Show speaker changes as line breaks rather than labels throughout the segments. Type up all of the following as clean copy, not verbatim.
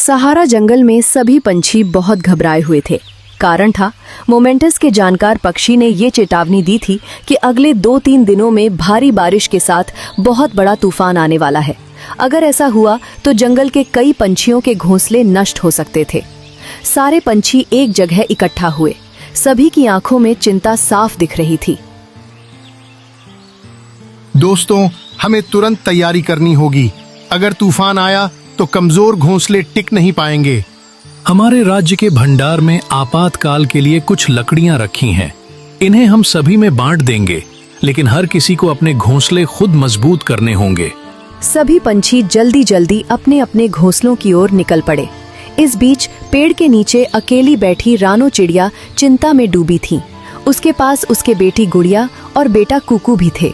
सहारा जंगल में सभी पंछी बहुत घबराए हुए थे। कारण था, मोमेंटस के जानकार पक्षी ने ये चेतावनी दी थी कि अगले 2-3 दिनों में भारी बारिश के साथ बहुत बड़ा तूफान आने वाला है। अगर ऐसा हुआ तो जंगल के कई पंछियों के घोंसले नष्ट हो सकते थे। सारे पंछी एक जगह इकट्ठा हुए। सभी की आंखों में चिंता साफ दिख रही थी।
दोस्तों, हमें तुरंत तैयारी करनी होगी। अगर तूफान आया तो कमजोर घोंसले टिक नहीं पाएंगे।
हमारे राज्य के भंडार में आपातकाल के लिए कुछ लकड़ियां रखी हैं। इन्हें हम सभी में बांट देंगे, लेकिन हर किसी को अपने घोंसले खुद मजबूत करने होंगे।
सभी पंछी जल्दी जल्दी अपने अपने घोंसलों की ओर निकल पड़े। इस बीच पेड़ के नीचे अकेली बैठी रानो चिड़िया चिंता में डूबी थी। उसके पास उसके बेटी गुड़िया और बेटा कुकू भी थे।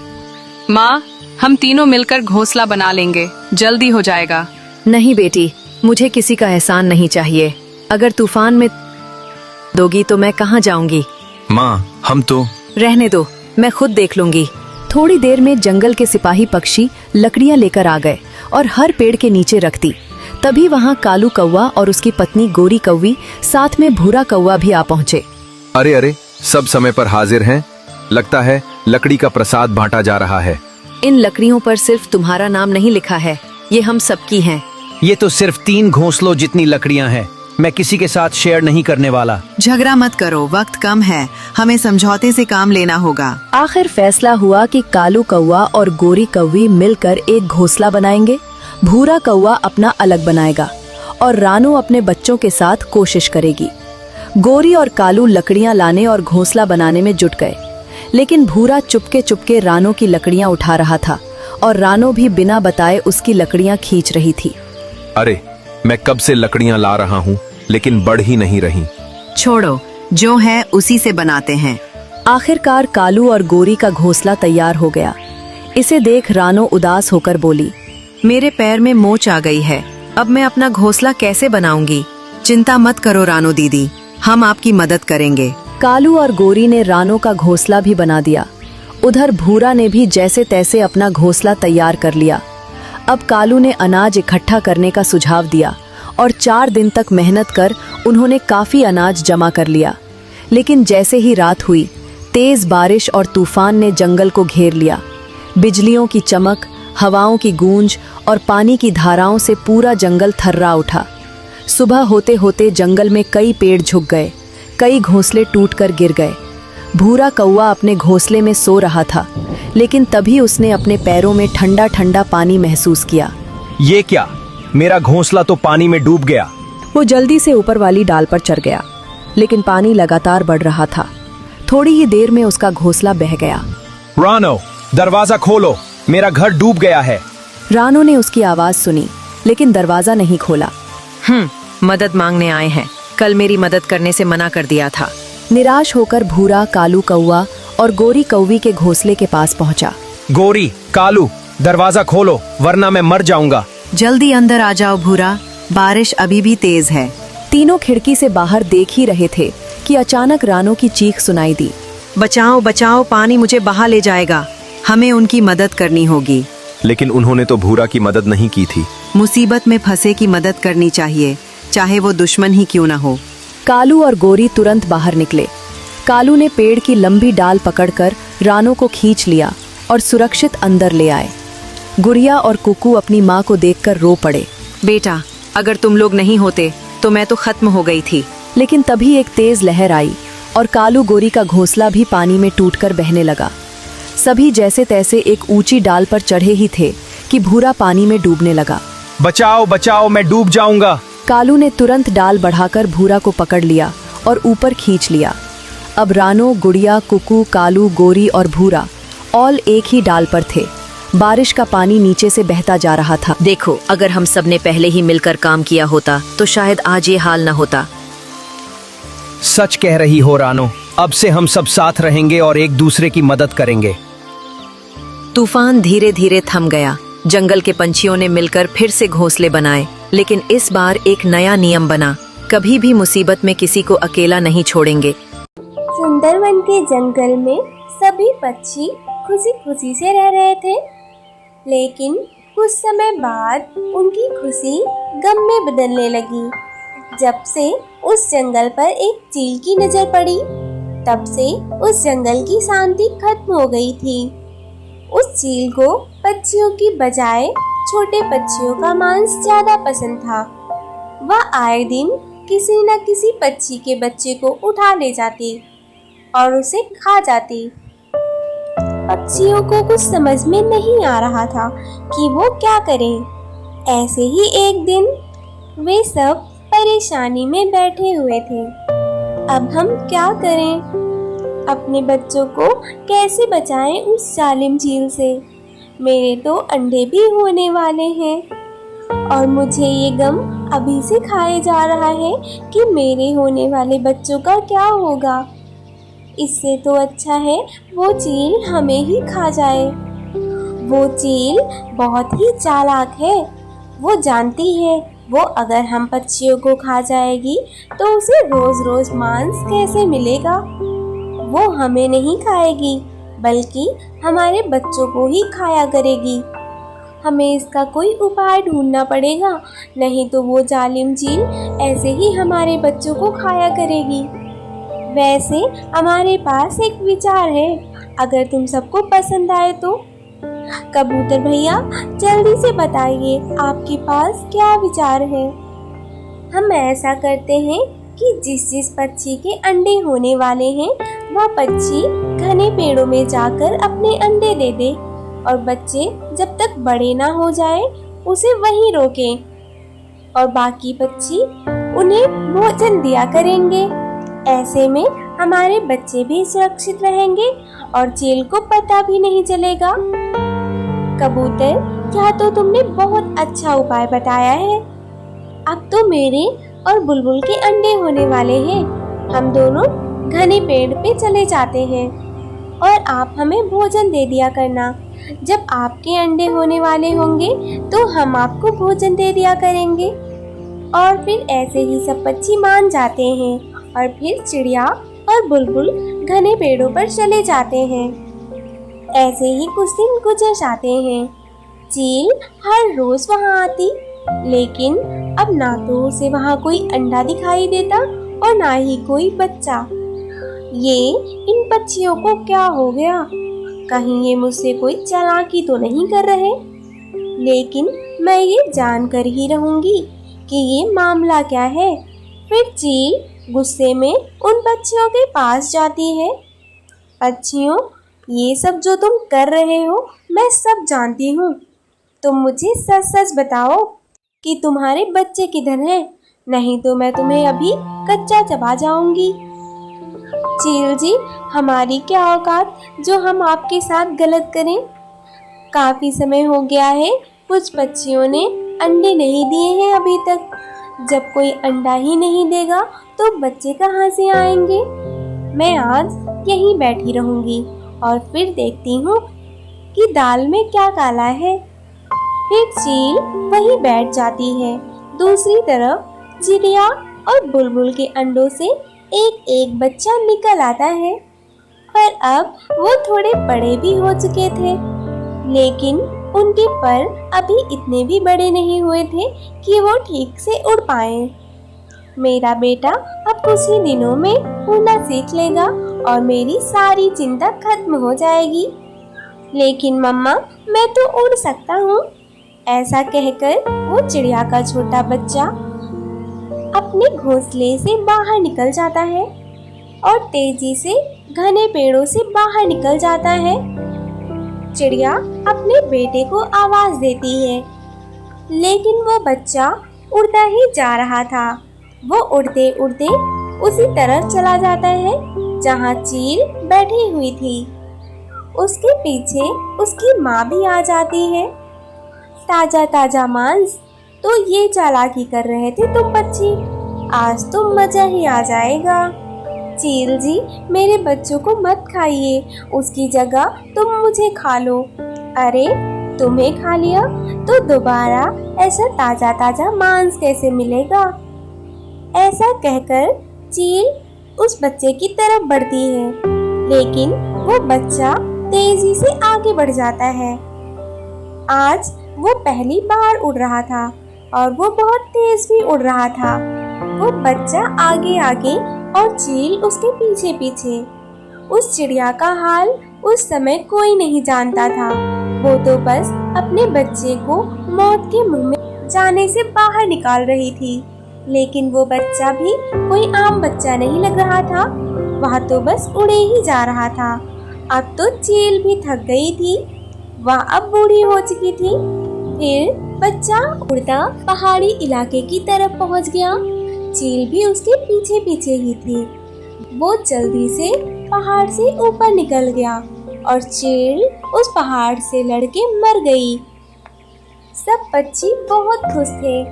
माँ, हम तीनों मिलकर घोंसला बना लेंगे, जल्दी हो जाएगा।
नहीं बेटी, मुझे किसी का एहसान नहीं चाहिए। अगर तूफान में दोगी तो मैं कहाँ जाऊंगी?
माँ, हम तो
रहने दो, मैं खुद देख लूंगी। थोड़ी देर में जंगल के सिपाही पक्षी लकड़ियां लेकर आ गए और हर पेड़ के नीचे रख दी। तभी वहाँ कालू कौवा और उसकी पत्नी गोरी कौवी, साथ में भूरा कौवा भी आ पहुँचे।
अरे अरे, सब समय पर हाजिर हैं। लगता है लकड़ी का प्रसाद बांटा जा रहा है।
इन लकड़ियों पर सिर्फ तुम्हारा नाम नहीं लिखा है, ये हम सबकी हैं।
ये तो सिर्फ 3 घोंसलों जितनी लकड़ियां हैं। मैं किसी के साथ शेयर नहीं करने वाला।
झगड़ा मत करो, वक्त कम है, हमें समझौते से काम लेना होगा।
आखिर फैसला हुआ कि कालू कौवा और गोरी कौवी मिलकर एक घोंसला बनाएंगे। भूरा कौवा अपना अलग बनाएगा और रानू अपने बच्चों के साथ कोशिश करेगी। गोरी और कालू लकड़ियां लाने और घोंसला बनाने में जुट गए, लेकिन भूरा चुपके चुपके रानो की लकड़ियां उठा रहा था और रानो भी बिना बताए उसकी लकड़ियां खींच रही थी।
अरे, मैं कब से लकड़ियां ला रहा हूँ, लेकिन बढ़ ही नहीं रही।
छोड़ो, जो है उसी से बनाते हैं।
आखिरकार कालू और गोरी का घोंसला तैयार हो गया। इसे देख रानो उदास होकर बोली,
मेरे पैर में मोच आ गई है, अब मैं अपना घोंसला कैसे बनाऊंगी? चिंता मत करो रानो दीदी, हम आपकी मदद करेंगे।
कालू और गोरी ने रानो का घोंसला भी बना दिया। उधर भूरा ने भी जैसे तैसे अपना घोंसला तैयार कर लिया। अब कालू ने अनाज इकट्ठा करने का सुझाव दिया और 4 दिन तक मेहनत कर उन्होंने काफी अनाज जमा कर लिया। लेकिन जैसे ही रात हुई, तेज बारिश और तूफान ने जंगल को घेर लिया। बिजलियों की चमक, हवाओं की गूंज और पानी की धाराओं से पूरा जंगल थर्रा उठा। सुबह होते होते जंगल में कई पेड़ झुक गए, कई घोंसले टूटकर गिर गए। भूरा कौवा अपने घोंसले में सो रहा था, लेकिन तभी उसने अपने पैरों में ठंडा ठंडा पानी महसूस किया।
ये क्या? मेरा घोंसला तो पानी में डूब गया।
वो जल्दी से ऊपर वाली डाल पर चढ़ गया, लेकिन पानी लगातार बढ़ रहा था। थोड़ी ही देर में उसका घोंसला बह गया।
रानो, दरवाजा खोलो, मेरा घर डूब गया है।
रानो ने उसकी आवाज सुनी, लेकिन दरवाजा नहीं खोला।
मदद मांगने आए हैं, कल मेरी मदद करने से मना कर दिया था।
निराश होकर भूरा कालू कौवा और गोरी कौवी के घोंसले के पास पहुंचा।
गोरी, कालू, दरवाजा खोलो, वरना मैं मर जाऊंगा।
जल्दी अंदर आ जाओ भूरा, बारिश अभी भी तेज है।
तीनों खिड़की से बाहर देख ही रहे थे कि अचानक रानो की चीख सुनाई दी।
बचाओ बचाओ, पानी मुझे बहा ले जाएगा, हमें उनकी मदद करनी होगी।
लेकिन उन्होंने तो भूरा की मदद नहीं की थी।
मुसीबत में फंसे की मदद करनी चाहिए, चाहे वो दुश्मन ही क्यों न हो।
कालू और गोरी तुरंत बाहर निकले। कालू ने पेड़ की लंबी डाल पकड़कर रानो को खींच लिया और सुरक्षित अंदर ले आए। गुड़िया और कुकू अपनी माँ को देखकर रो पड़े।
बेटा, अगर तुम लोग नहीं होते तो मैं तो खत्म हो गई थी।
लेकिन तभी एक तेज लहर आई और कालू गोरी का घोंसला भी पानी में टूटकर बहने लगा। सभी जैसे तैसे एक ऊंची डाल पर चढ़े ही थे कि भूरा पानी में डूबने लगा।
बचाओ बचाओ, मैं डूब जाऊंगा।
कालू ने तुरंत डाल बढ़ाकर भूरा को पकड़ लिया और ऊपर खींच लिया। अब रानो, गुड़िया, कुकू, कालू, गोरी और भूरा ऑल एक ही डाल पर थे। बारिश का पानी नीचे से बहता जा रहा था।
देखो, अगर हम सब ने पहले ही मिलकर काम किया होता तो शायद आज ये हाल न होता।
सच कह रही हो रानो, अब से हम सब साथ रहेंगे और एक दूसरे की मदद करेंगे।
तूफान धीरे धीरे थम गया। जंगल के पंछियों ने मिलकर फिर से घोंसले बनाए, लेकिन इस बार एक नया नियम बना, कभी भी मुसीबत में किसी को अकेला नहीं छोड़ेंगे।
सुंदरवन के जंगल में सभी पक्षी खुशी खुशी से रह रहे थे, लेकिन कुछ समय बाद उनकी खुशी गम में बदलने लगी। जब से उस जंगल पर एक चील की नजर पड़ी, तब से उस जंगल की शांति खत्म हो गई थी। उस चील को पक्षियों की बजाय छोटे पक्षियों का मांस ज्यादा पसंद था। वह आए दिन किसी न किसी पक्षी के बच्चे को उठा ले जाती और उसे खा जाती। पक्षियों को कुछ समझ में नहीं आ रहा था कि वो क्या करें। ऐसे ही एक दिन वे सब परेशानी में बैठे हुए थे। अब हम क्या करें? अपने बच्चों को कैसे बचाएं उस जालिम चील से? मेरे तो अंडे भी होने वाले हैं और मुझे ये गम अभी से खाए जा रहा है कि मेरे होने वाले बच्चों का क्या होगा। इससे तो अच्छा है वो चील हमें ही खा जाए। वो चील बहुत ही चालाक है। वो जानती है वो अगर हम पक्षियों को खा जाएगी तो उसे रोज रोज मांस कैसे मिलेगा। वो हमें नहीं खाएगी बल्कि हमारे बच्चों को ही खाया करेगी। हमें इसका कोई उपाय ढूंढना पड़ेगा, नहीं तो वो जालिम चील ऐसे ही हमारे बच्चों को खाया करेगी। वैसे हमारे पास एक विचार है, अगर तुम सबको पसंद आए तो। कबूतर भैया जल्दी से बताइए आपके पास क्या विचार है। हम ऐसा करते हैं कि जिस जिस पक्षी के अंडे होने वाले हैं वह पक्षी घने पेड़ों में जाकर अपने अंडे दे दे और बच्चे जब तक बड़े ना हो जाए उसे वहीं रोकें और बाकी पक्षी उन्हें भोजन दिया करेंगे। ऐसे में हमारे बच्चे भी सुरक्षित रहेंगे और चील को पता भी नहीं चलेगा। कबूतर, क्या तो तुमने बहुत अच्छा उपाय बताया है। अब तो मेरे और बुलबुल के अंडे होने वाले हैं। हम दोनों घने पेड़ पे चले जाते हैं और आप हमें भोजन दे दिया करना। जब आपके अंडे होने वाले होंगे तो हम आपको भोजन दे दिया करेंगे। और फिर ऐसे ही सब पक्षी मान जाते हैं और फिर चिड़िया और बुलबुल घने पेड़ों पर चले जाते हैं। ऐसे ही कुछ दिन गुजर जाते हैं। चील हर रोज वहाँ आती, लेकिन अब ना तो उसे वहाँ कोई अंडा दिखाई देता और ना ही कोई बच्चा। ये इन पक्षियों को क्या हो गया? कहीं ये मुझसे कोई चालाकी तो नहीं कर रहे? लेकिन मैं ये जान कर ही रहूंगी कि ये मामला क्या है। फिर चील गुस्से में उन पक्षियों के पास जाती है। पक्षियों, ये सब जो तुम कर रहे हो मैं सब जानती हूँ। तुम मुझे सच सच बताओ कि तुम्हारे बच्चे किधर हैं, नहीं तो मैं तुम्हें अभी कच्चा चबा जाऊंगी। चील जी, हमारी क्या औकात जो हम आपके साथ गलत करें। काफी समय हो गया है, कुछ पक्षियों ने अंडे नहीं दिए हैं अभी तक। जब कोई अंडा ही नहीं देगा तो बच्चे कहाँ से आएंगे। मैं आज यहीं बैठी रहूंगी और फिर देखती हूँ कि दाल में क्या काला है। फिर चील वहीं बैठ जाती है। दूसरी तरफ चिड़िया और बुलबुल के अंडों से एक एक बच्चा निकल आता है। पर अब वो थोड़े बड़े भी हो चुके थे, लेकिन उनके पर अभी इतने भी बड़े नहीं हुए थे कि वो ठीक से उड़ पाए। मेरा बेटा अब कुछ ही दिनों में उड़ना सीख लेगा और मेरी सारी चिंता खत्म हो जाएगी। लेकिन मम्मा, मैं तो उड़ सकता हूँ। ऐसा कहकर वो चिड़िया का छोटा बच्चा अपने घोंसले से बाहर निकल जाता है और तेजी से घने पेड़ों से बाहर निकल जाता है। चिड़िया अपने बेटे को आवाज देती है, लेकिन वो बच्चा उड़ता ही जा रहा था। वो उड़ते उड़ते उसी तरफ चला जाता है जहाँ चील बैठी हुई थी। उसके पीछे उसकी माँ भी आ जाती है। ताजा ताजा मांस, तो ये चालाकी कर रहे थे तुम पक्षी। आज तो मजा ही आ जाएगा। चील जी, मेरे बच्चों को मत खाइए, उसकी जगह तुम मुझे खा लो। अरे, तुम्हें खा लिया तो दोबारा ऐसा ताजा ताजा मांस कैसे मिलेगा। ऐसा कहकर चील उस बच्चे की तरफ बढ़ती है, लेकिन वो बच्चा तेजी से आगे बढ़ जाता है। आज वो पहली बार उड़ रहा था और वो बहुत तेज भी उड़ रहा था। वो बच्चा आगे आगे और चील उसके पीछे पीछे। उस चिड़िया का हाल उस समय कोई नहीं जानता था। वो तो बस अपने बच्चे को मौत के मुंह में जाने से बाहर निकाल रही थी। लेकिन वो बच्चा भी कोई आम बच्चा नहीं लग रहा था, वह तो बस उड़े ही जा रहा था। अब तो चील भी थक गई थी, वह अब बूढ़ी हो चुकी थी। फिर बच्चा उड़ता पहाड़ी इलाके की तरफ पहुंच गया। चील भी उसके पीछे पीछे ही थी। वो जल्दी से पहाड़ से ऊपर निकल गया और चील उस पहाड़ से लड़के मर गई। सब पक्षी बहुत खुश थे।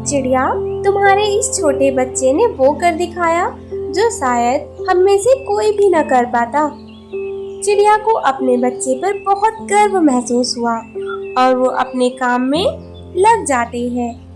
चिड़िया, तुम्हारे इस छोटे बच्चे ने वो कर दिखाया जो शायद हम में से कोई भी न कर पाता। चिड़िया को अपने बच्चे पर बहुत गर्व महसूस हुआ और वो अपने काम में लग जाती है।